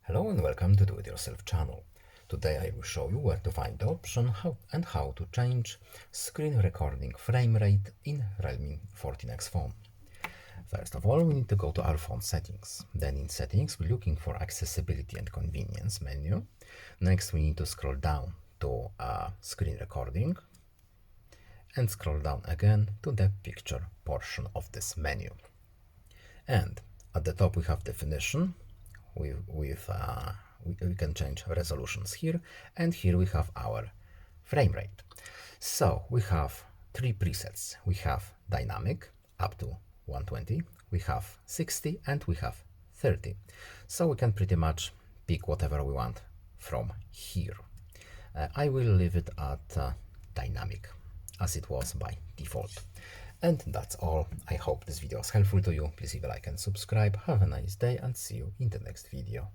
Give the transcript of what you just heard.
Hello and welcome to Do It Yourself channel. Today I will show you where to find the option how to change screen recording frame rate in Realme 14x phone. First of all, we need to go to our phone settings. Then in settings, we're looking for accessibility and convenience menu. Next, we need to scroll down to screen recording and scroll down again to the picture portion of this menu. And at the top we have definition. We can change resolutions here, and here we have our frame rate. So we have three presets. We have dynamic up to 120, we have 60, and we have 30. So we can pretty much pick whatever we want from here. I will leave it at dynamic as it was by default. And that's all. I hope this video was helpful to you. Please leave a like and subscribe. Have a nice day and see you in the next video.